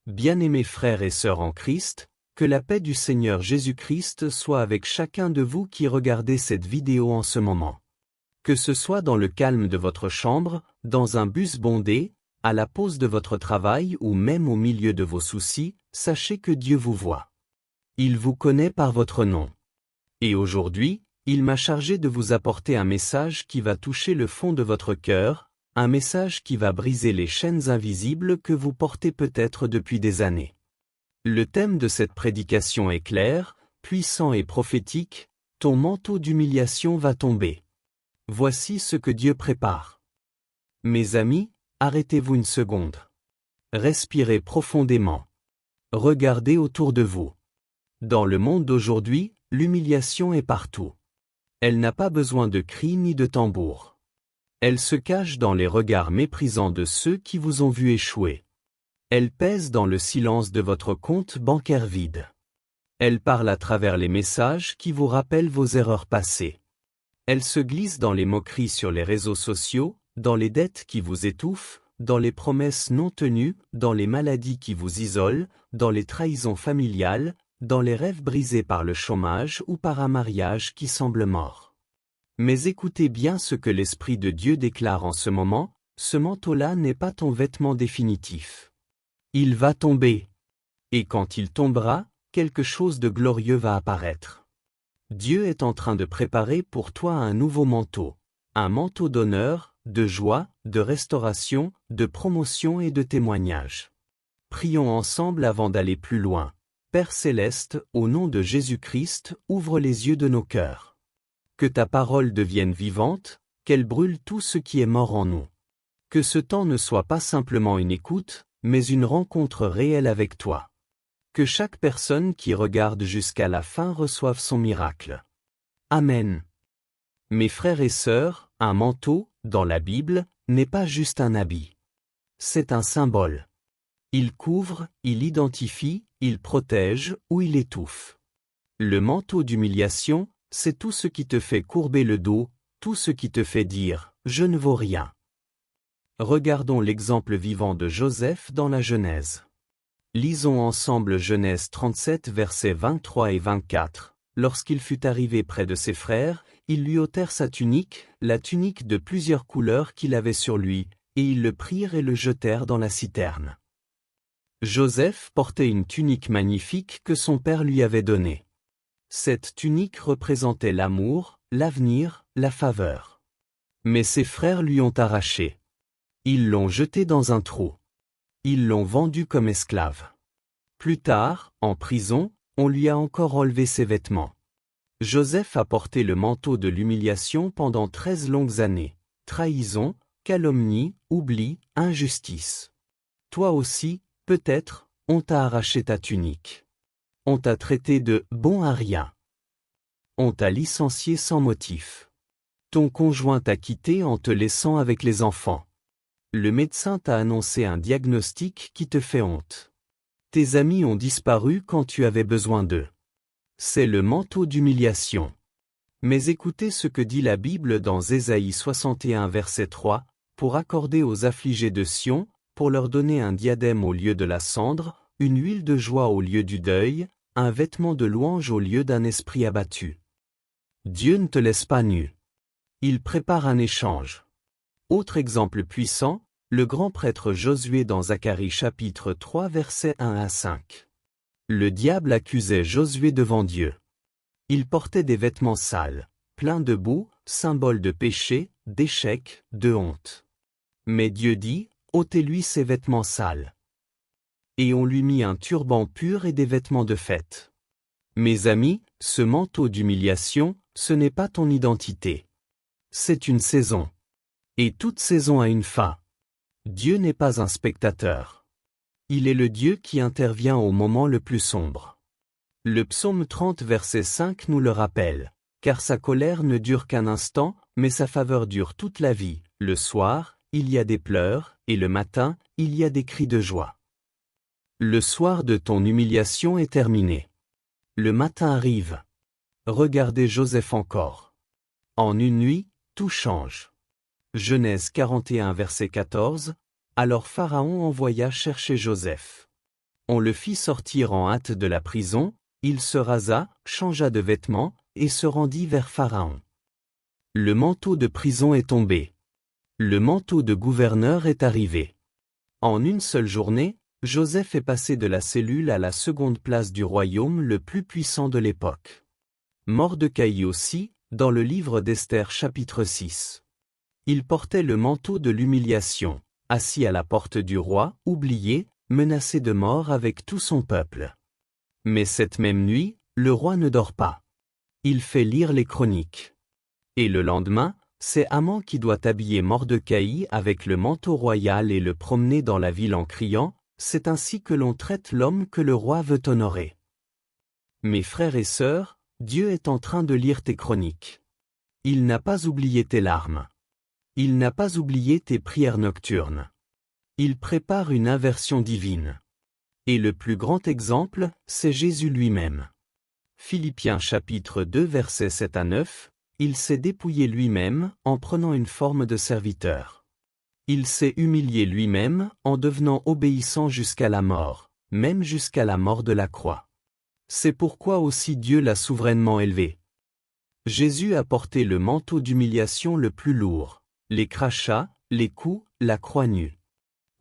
Bien-aimés frères et sœurs en Christ, que la paix du Seigneur Jésus-Christ soit avec chacun de vous qui regardez cette vidéo en ce moment. Que ce soit dans le calme de votre chambre, dans un bus bondé, à la pause de votre travail ou même au milieu de vos soucis, sachez que Dieu vous voit. Il vous connaît par votre nom. Et aujourd'hui, il m'a chargé de vous apporter un message qui va toucher le fond de votre cœur, un message qui va briser les chaînes invisibles que vous portez peut-être depuis des années. Le thème de cette prédication est clair, puissant et prophétique, ton manteau d'humiliation va tomber. Voici ce que Dieu prépare. Mes amis, arrêtez-vous une seconde. Respirez profondément. Regardez autour de vous. Dans le monde d'aujourd'hui, l'humiliation est partout. Elle n'a pas besoin de cris ni de tambours. Elle se cache dans les regards méprisants de ceux qui vous ont vu échouer. Elle pèse dans le silence de votre compte bancaire vide. Elle parle à travers les messages qui vous rappellent vos erreurs passées. Elle se glisse dans les moqueries sur les réseaux sociaux, dans les dettes qui vous étouffent, dans les promesses non tenues, dans les maladies qui vous isolent, dans les trahisons familiales, dans les rêves brisés par le chômage ou par un mariage qui semble mort. Mais écoutez bien ce que l'Esprit de Dieu déclare en ce moment, ce manteau-là n'est pas ton vêtement définitif. Il va tomber. Et quand il tombera, quelque chose de glorieux va apparaître. Dieu est en train de préparer pour toi un nouveau manteau. Un manteau d'honneur, de joie, de restauration, de promotion et de témoignage. Prions ensemble avant d'aller plus loin. Père Céleste, au nom de Jésus-Christ, ouvre les yeux de nos cœurs. Que ta parole devienne vivante, qu'elle brûle tout ce qui est mort en nous. Que ce temps ne soit pas simplement une écoute, mais une rencontre réelle avec toi. Que chaque personne qui regarde jusqu'à la fin reçoive son miracle. Amen. Mes frères et sœurs, un manteau, dans la Bible, n'est pas juste un habit. C'est un symbole. Il couvre, il identifie, il protège ou il étouffe. Le manteau d'humiliation, c'est tout ce qui te fait courber le dos, tout ce qui te fait dire « je ne vaux rien ». Regardons l'exemple vivant de Joseph dans la Genèse. Lisons ensemble Genèse 37 versets 23 et 24. Lorsqu'il fut arrivé près de ses frères, ils lui ôtèrent sa tunique, la tunique de plusieurs couleurs qu'il avait sur lui, et ils le prirent et le jetèrent dans la citerne. Joseph portait une tunique magnifique que son père lui avait donnée. Cette tunique représentait l'amour, l'avenir, la faveur. Mais ses frères lui ont arraché. Ils l'ont jeté dans un trou. Ils l'ont vendu comme esclave. Plus tard, en prison, on lui a encore enlevé ses vêtements. Joseph a porté le manteau de l'humiliation pendant 13 longues années. Trahison, calomnie, oubli, injustice. Toi aussi, peut-être, on t'a arraché ta tunique. On t'a traité de « bon à rien ». On t'a licencié sans motif. Ton conjoint t'a quitté en te laissant avec les enfants. Le médecin t'a annoncé un diagnostic qui te fait honte. Tes amis ont disparu quand tu avais besoin d'eux. C'est le manteau d'humiliation. Mais écoutez ce que dit la Bible dans Ésaïe 61 verset 3, pour accorder aux affligés de Sion, pour leur donner un diadème au lieu de la cendre, une huile de joie au lieu du deuil, un vêtement de louange au lieu d'un esprit abattu. Dieu ne te laisse pas nu. Il prépare un échange. Autre exemple puissant, le grand prêtre Josué dans Zacharie chapitre 3 versets 1 à 5. Le diable accusait Josué devant Dieu. Il portait des vêtements sales, pleins de boue, symbole de péché, d'échec, de honte. Mais Dieu dit, ôtez-lui ses vêtements sales. Et on lui mit un turban pur et des vêtements de fête. Mes amis, ce manteau d'humiliation, ce n'est pas ton identité. C'est une saison. Et toute saison a une fin. Dieu n'est pas un spectateur. Il est le Dieu qui intervient au moment le plus sombre. Le psaume 30 verset 5 nous le rappelle. Car sa colère ne dure qu'un instant, mais sa faveur dure toute la vie. Le soir, il y a des pleurs, et le matin, il y a des cris de joie. Le soir de ton humiliation est terminé. Le matin arrive. Regardez Joseph encore. En une nuit, tout change. Genèse 41 verset 14, alors Pharaon envoya chercher Joseph. On le fit sortir en hâte de la prison, il se rasa, changea de vêtements, et se rendit vers Pharaon. Le manteau de prison est tombé. Le manteau de gouverneur est arrivé. En une seule journée, Joseph est passé de la cellule à la seconde place du royaume le plus puissant de l'époque. Mordecai aussi, dans le livre d'Esther chapitre 6. Il portait le manteau de l'humiliation, assis à la porte du roi, oublié, menacé de mort avec tout son peuple. Mais cette même nuit, le roi ne dort pas. Il fait lire les chroniques. Et le lendemain, c'est Haman qui doit habiller Mordecai avec le manteau royal et le promener dans la ville en criant « C'est ainsi que l'on traite l'homme que le roi veut honorer ». Mes frères et sœurs, Dieu est en train de lire tes chroniques. Il n'a pas oublié tes larmes. Il n'a pas oublié tes prières nocturnes. Il prépare une inversion divine. Et le plus grand exemple, c'est Jésus lui-même. Philippiens chapitre 2 versets 7 à 9, il s'est dépouillé lui-même en prenant une forme de serviteur. Il s'est humilié lui-même en devenant obéissant jusqu'à la mort, même jusqu'à la mort de la croix. C'est pourquoi aussi Dieu l'a souverainement élevé. Jésus a porté le manteau d'humiliation le plus lourd, les crachats, les coups, la croix nue.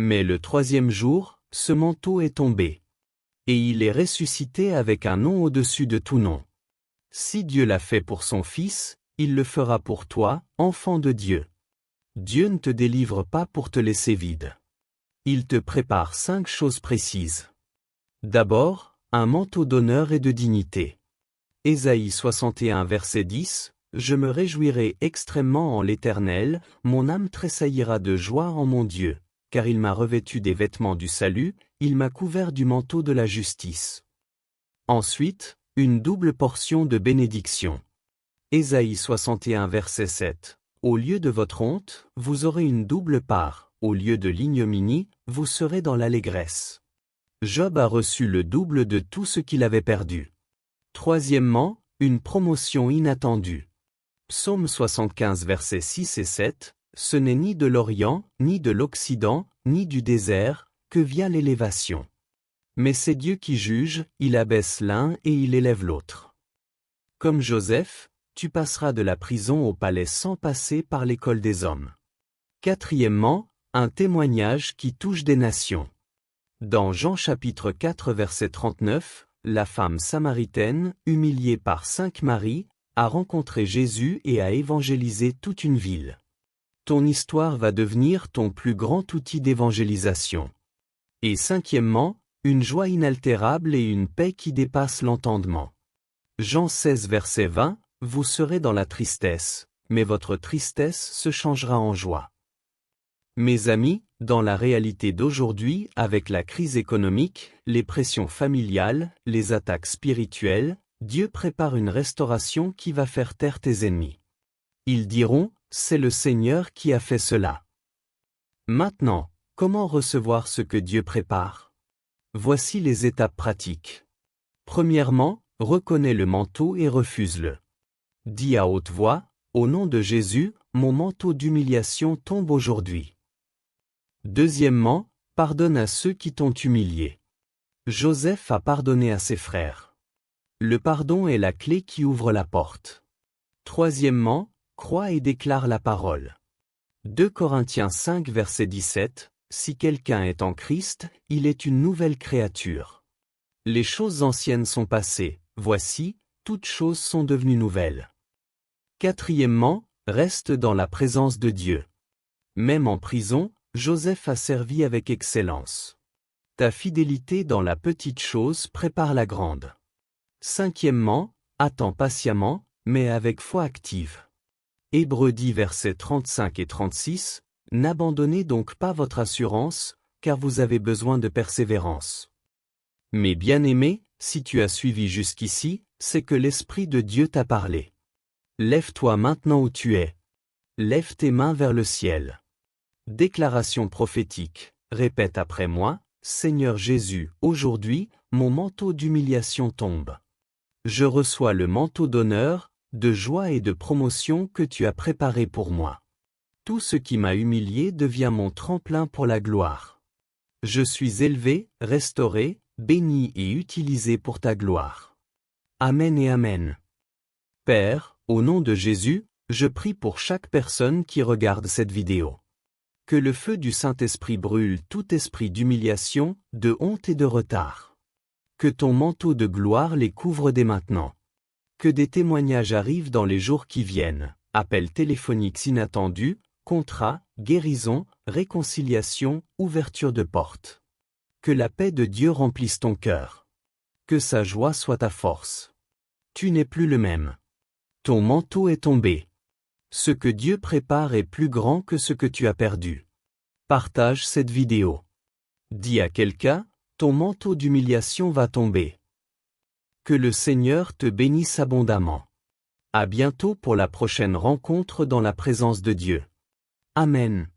Mais le troisième jour, ce manteau est tombé. Et il est ressuscité avec un nom au-dessus de tout nom. Si Dieu l'a fait pour son Fils, il le fera pour toi, enfant de Dieu. Dieu ne te délivre pas pour te laisser vide. Il te prépare 5 choses précises. D'abord, un manteau d'honneur et de dignité. Ésaïe 61 verset 10, « Je me réjouirai extrêmement en l'Éternel, mon âme tressaillira de joie en mon Dieu, car il m'a revêtu des vêtements du salut, il m'a couvert du manteau de la justice. » Ensuite, une double portion de bénédiction. Ésaïe 61 verset 7, « Au lieu de votre honte, vous aurez une double part, au lieu de l'ignominie, vous serez dans l'allégresse. » Job a reçu le double de tout ce qu'il avait perdu. Troisièmement, une promotion inattendue. Psaume 75 versets 6 et 7, « Ce n'est ni de l'Orient, ni de l'Occident, ni du désert, que vient l'élévation. Mais c'est Dieu qui juge, il abaisse l'un et il élève l'autre. » Comme Joseph, tu passeras de la prison au palais sans passer par l'école des hommes. Quatrièmement, un témoignage qui touche des nations. Dans Jean chapitre 4 verset 39, la femme samaritaine, humiliée par 5 maris, a rencontré Jésus et a évangélisé toute une ville. Ton histoire va devenir ton plus grand outil d'évangélisation. Et cinquièmement, une joie inaltérable et une paix qui dépasse l'entendement. Jean 16 verset 20, vous serez dans la tristesse, mais votre tristesse se changera en joie. Mes amis, dans la réalité d'aujourd'hui, avec la crise économique, les pressions familiales, les attaques spirituelles, Dieu prépare une restauration qui va faire taire tes ennemis. Ils diront, c'est le Seigneur qui a fait cela. Maintenant, comment recevoir ce que Dieu prépare? Voici les étapes pratiques. Premièrement, reconnais le manteau et refuse-le. Dis à haute voix, au nom de Jésus, mon manteau d'humiliation tombe aujourd'hui. Deuxièmement, pardonne à ceux qui t'ont humilié. Joseph a pardonné à ses frères. Le pardon est la clé qui ouvre la porte. Troisièmement, crois et déclare la parole. 2 Corinthiens 5 verset 17, si quelqu'un est en Christ, il est une nouvelle créature. Les choses anciennes sont passées, voici, toutes choses sont devenues nouvelles. Quatrièmement, reste dans la présence de Dieu. Même en prison, Joseph a servi avec excellence. Ta fidélité dans la petite chose prépare la grande. Cinquièmement, attends patiemment, mais avec foi active. Hébreux 10 versets 35 et 36, n'abandonnez donc pas votre assurance, car vous avez besoin de persévérance. Mais bien-aimé, si tu as suivi jusqu'ici, c'est que l'Esprit de Dieu t'a parlé. Lève-toi maintenant où tu es. Lève tes mains vers le ciel. Déclaration prophétique, répète après moi, Seigneur Jésus, aujourd'hui, mon manteau d'humiliation tombe. Je reçois le manteau d'honneur, de joie et de promotion que tu as préparé pour moi. Tout ce qui m'a humilié devient mon tremplin pour la gloire. Je suis élevé, restauré, béni et utilisé pour ta gloire. Amen et Amen. Père, au nom de Jésus, je prie pour chaque personne qui regarde cette vidéo. Que le feu du Saint-Esprit brûle tout esprit d'humiliation, de honte et de retard. Que ton manteau de gloire les couvre dès maintenant. Que des témoignages arrivent dans les jours qui viennent, appels téléphoniques inattendus, contrats, guérison, réconciliation, ouverture de portes. Que la paix de Dieu remplisse ton cœur. Que sa joie soit ta force. Tu n'es plus le même. Ton manteau est tombé. Ce que Dieu prépare est plus grand que ce que tu as perdu. Partage cette vidéo. Dis à quelqu'un, ton manteau d'humiliation va tomber. Que le Seigneur te bénisse abondamment. À bientôt pour la prochaine rencontre dans la présence de Dieu. Amen.